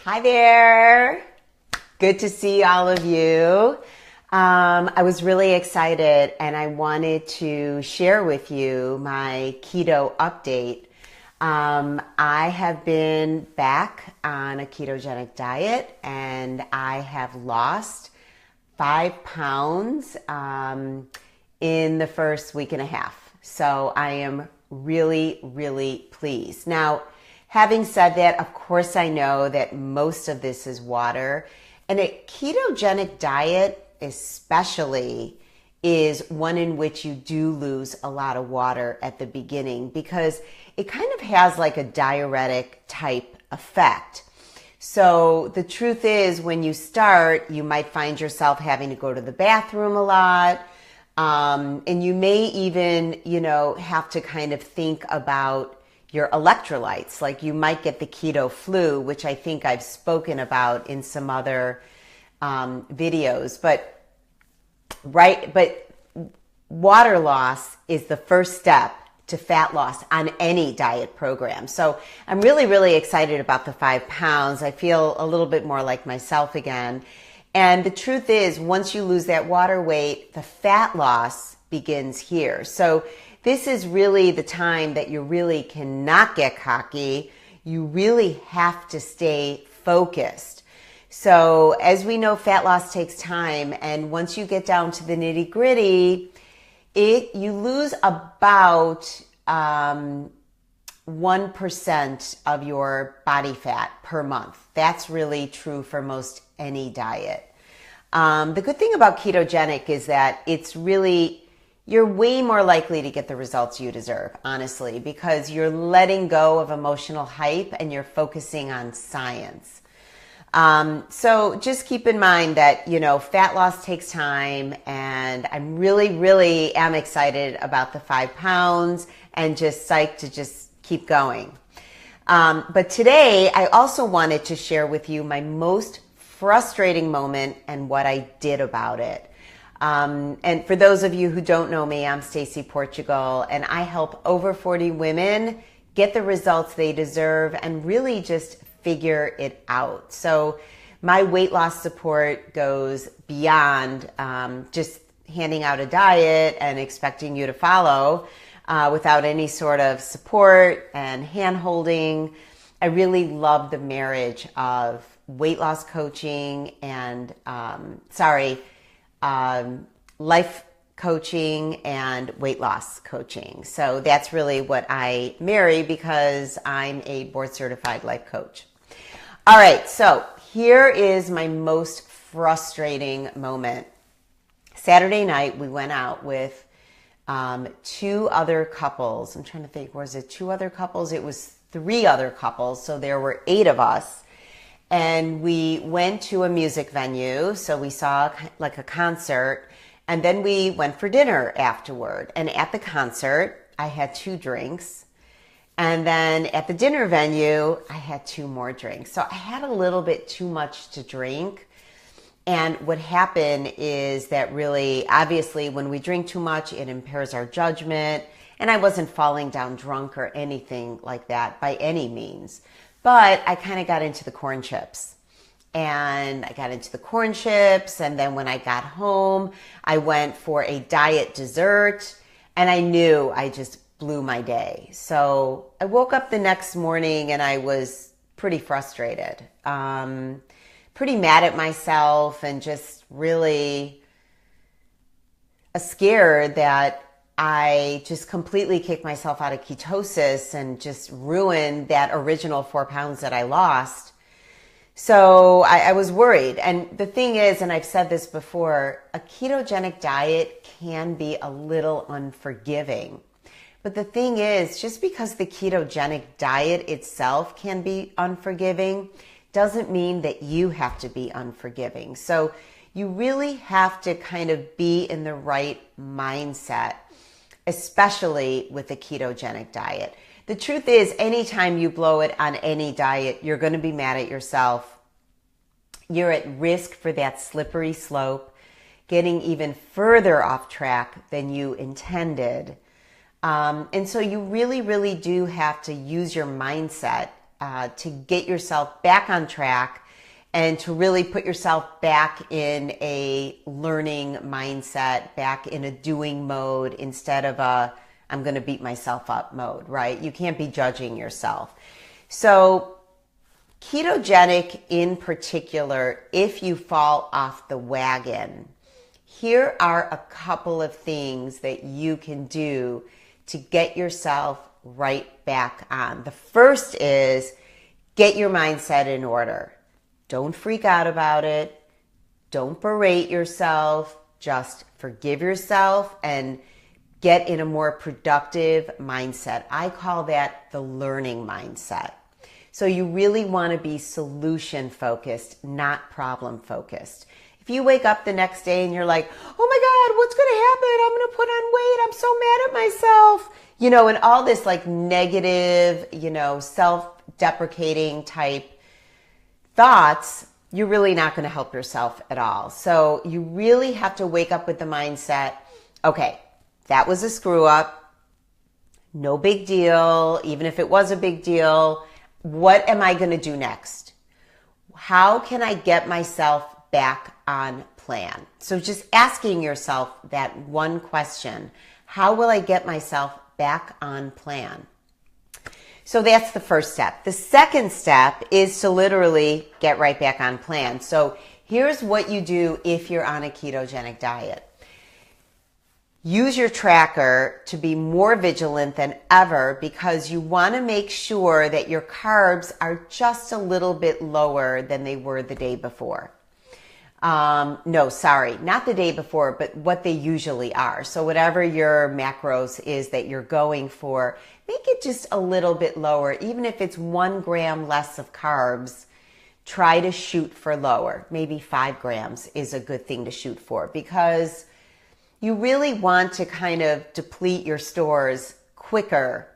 Hi there. Good to see all of you. I was really excited and I wanted to share with you my keto update. I have been back on a ketogenic diet and I have lost 5 pounds in the first week and a half. So I am really, really pleased. Now, having said that, of course I know that most of this is water. And a ketogenic diet especially is one in which you do lose a lot of water at the beginning because it kind of has like a diuretic type effect. So the truth is when you start, you might find yourself having to go to the bathroom a lot. And you may even, have to kind of think about your electrolytes. Like you might get the keto flu, which I think I've spoken about in some other videos. But water loss is the first step to fat loss on any diet program. So I'm really, really excited about the 5 pounds. I feel a little bit more like myself again. And the truth is, once you lose that water weight, the fat loss begins here. So this is really the time that you really cannot get cocky. You really have to stay focused. So as we know, fat loss takes time. And once you get down to the nitty gritty, you lose about 1% of your body fat per month. That's really true for most any diet. The good thing about ketogenic is that you're way more likely to get the results you deserve, honestly, because you're letting go of emotional hype and you're focusing on science. So just keep in mind that, fat loss takes time and I'm really, really am excited about the 5 pounds and just psyched to just keep going. But today I also wanted to share with you my most frustrating moment and what I did about it. And for those of you who don't know me, I'm Stacey Portugal and I help over 40 women get the results they deserve and really just figure it out. So my weight loss support goes beyond just handing out a diet and expecting you to follow without any sort of support and hand holding. I really love the marriage of weight loss coaching and life coaching and weight loss coaching. So that's really what I marry because I'm a board certified life coach. All right, so here is my most frustrating moment. Saturday night, we went out with 2 other couples. I'm trying to think, was it 2 other couples? It was 3 other couples, so there were 8 of us. And we went to a music venue, so we saw like a concert, and then we went for dinner afterward. And at the concert, I had 2 drinks. And then at the dinner venue, I had 2 more drinks. So I had a little bit too much to drink. And what happened is that really, obviously, when we drink too much, it impairs our judgment. And I wasn't falling down drunk or anything like that by any means. But I kind of got into the corn chips. And then when I got home, I went for a diet dessert. And I knew I just blew my day. So I woke up the next morning and I was pretty frustrated. Pretty mad at myself and just really scared that I just completely kicked myself out of ketosis and just ruined that original 4 pounds that I lost. So I was worried. And the thing is, and I've said this before, a ketogenic diet can be a little unforgiving. But the thing is, just because the ketogenic diet itself can be unforgiving doesn't mean that you have to be unforgiving. So you really have to kind of be in the right mindset, especially with the ketogenic diet. The truth is, anytime you blow it on any diet, you're going to be mad at yourself. You're at risk for that slippery slope, getting even further off track than you intended. And so you really, really do have to use your mindset to get yourself back on track and to really put yourself back in a learning mindset, back in a doing mode instead of a I'm going to beat myself up mode, right? You can't be judging yourself. So ketogenic in particular, if you fall off the wagon, here are a couple of things that you can do to get yourself right back on. The first is get your mindset in order. Don't freak out about it. Don't berate yourself. Just forgive yourself and get in a more productive mindset. I call that the learning mindset. So you really want to be solution focused, not problem focused. If you wake up the next day and you're like, oh my God, what's going to happen? I'm going to put on weight. I'm so mad at myself. And all this like negative, self-deprecating type thoughts, you're really not going to help yourself at all. So you really have to wake up with the mindset, okay, that was a screw up. No big deal. Even if it was a big deal, what am I going to do next? How can I get myself back on plan? So just asking yourself that one question, how will I get myself back on plan? So that's the first step. The second step is to literally get right back on plan. So here's what you do if you're on a ketogenic diet. Use your tracker to be more vigilant than ever because you want to make sure that your carbs are just a little bit lower than they were the day before. No, sorry, not the day before, but what they usually are. So whatever your macros is that you're going for, make it just a little bit lower. Even if it's 1 gram less of carbs, try to shoot for lower. Maybe 5 grams is a good thing to shoot for because you really want to kind of deplete your stores quicker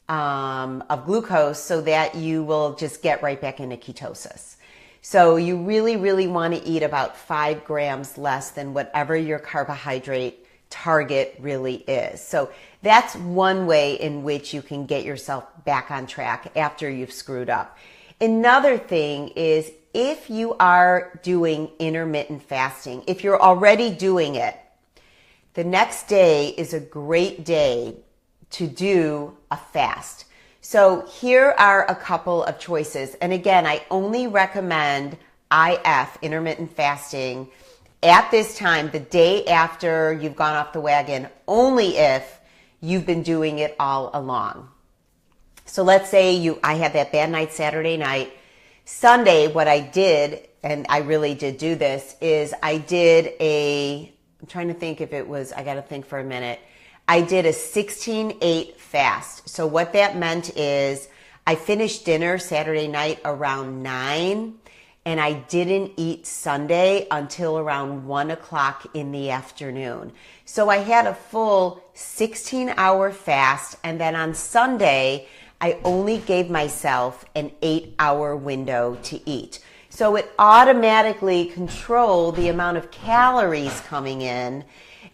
of glucose so that you will just get right back into ketosis. So you really, really want to eat about 5 grams less than whatever your carbohydrate target really is. So that's one way in which you can get yourself back on track after you've screwed up. Another thing is if you are doing intermittent fasting, if you're already doing it, the next day is a great day to do a fast. So here are a couple of choices. And again, I only recommend IF, intermittent fasting, at this time, the day after you've gone off the wagon, only if you've been doing it all along. So let's say I had that bad night Saturday night. Sunday, what I did, and I really did do this, is I did I'm trying to think if it was, I got to think for a minute. I did a 16-8 fast. So what that meant is I finished dinner Saturday night around 9 and I didn't eat Sunday until around 1 o'clock in the afternoon. So I had a full 16-hour fast, and then on Sunday, I only gave myself an 8-hour window to eat. So it automatically controlled the amount of calories coming in,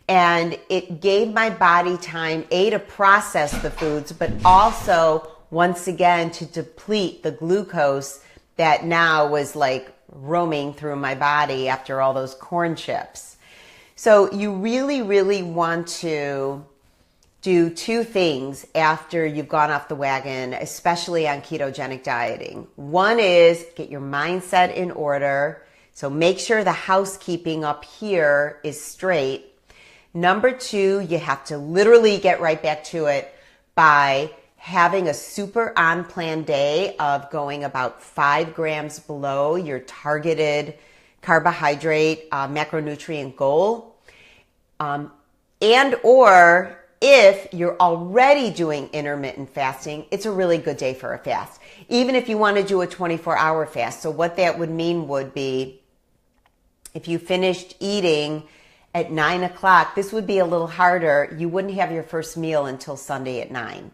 and it gave my body time, to process the foods, but also, once again, to deplete the glucose that now was like roaming through my body after all those corn chips. So you really, really want to do 2 things after you've gone off the wagon, especially on ketogenic dieting. One is get your mindset in order. So make sure the housekeeping up here is straight. Number 2, you have to literally get right back to it by having a super on-plan day of going about 5 grams below your targeted carbohydrate macronutrient goal. And or if you're already doing intermittent fasting, it's a really good day for a fast. Even if you want to do a 24-hour fast. So what that would mean would be if you finished eating at 9 o'clock, this would be a little harder. You wouldn't have your first meal until Sunday at 9.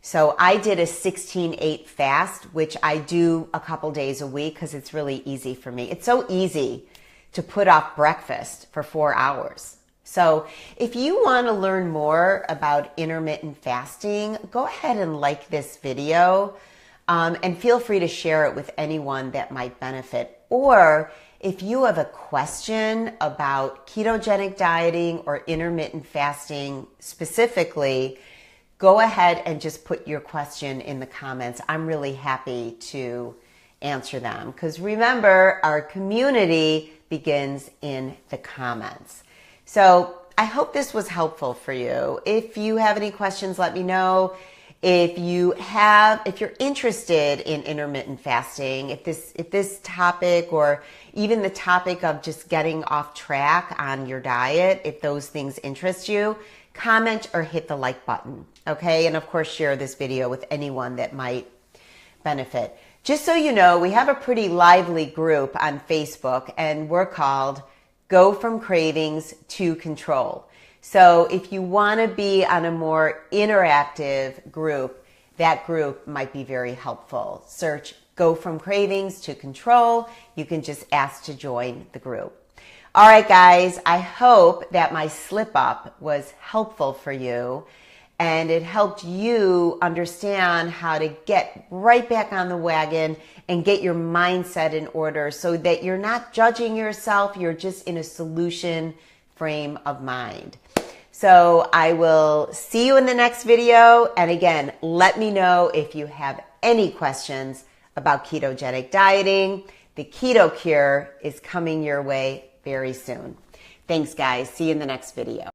So I did a 16-8 fast, which I do a couple days a week because it's really easy for me. It's so easy to put off breakfast for 4 hours. So if you want to learn more about intermittent fasting, go ahead and like this video. And feel free to share it with anyone that might benefit. Or if you have a question about ketogenic dieting or intermittent fasting specifically, go ahead and just put your question in the comments. I'm really happy to answer them, because remember, our community begins in the comments. So I hope this was helpful for you. If you have any questions, let me know. If you're interested in intermittent fasting, if this topic, or even the topic of just getting off track on your diet, if those things interest you, comment or hit the like button, okay? And of course, share this video with anyone that might benefit. Just so you know, we have a pretty lively group on Facebook, and we're called Go From Cravings to Control. So if you want to be on a more interactive group, that group might be very helpful. Search Go From Cravings to Control. You can just ask to join the group. All right, guys, I hope that my slip up was helpful for you, and it helped you understand how to get right back on the wagon and get your mindset in order, so that you're not judging yourself, you're just in a solution frame of mind. So I will see you in the next video. And again, let me know if you have any questions about ketogenic dieting. The Keto Cure is coming your way very soon. Thanks, guys. See you in the next video.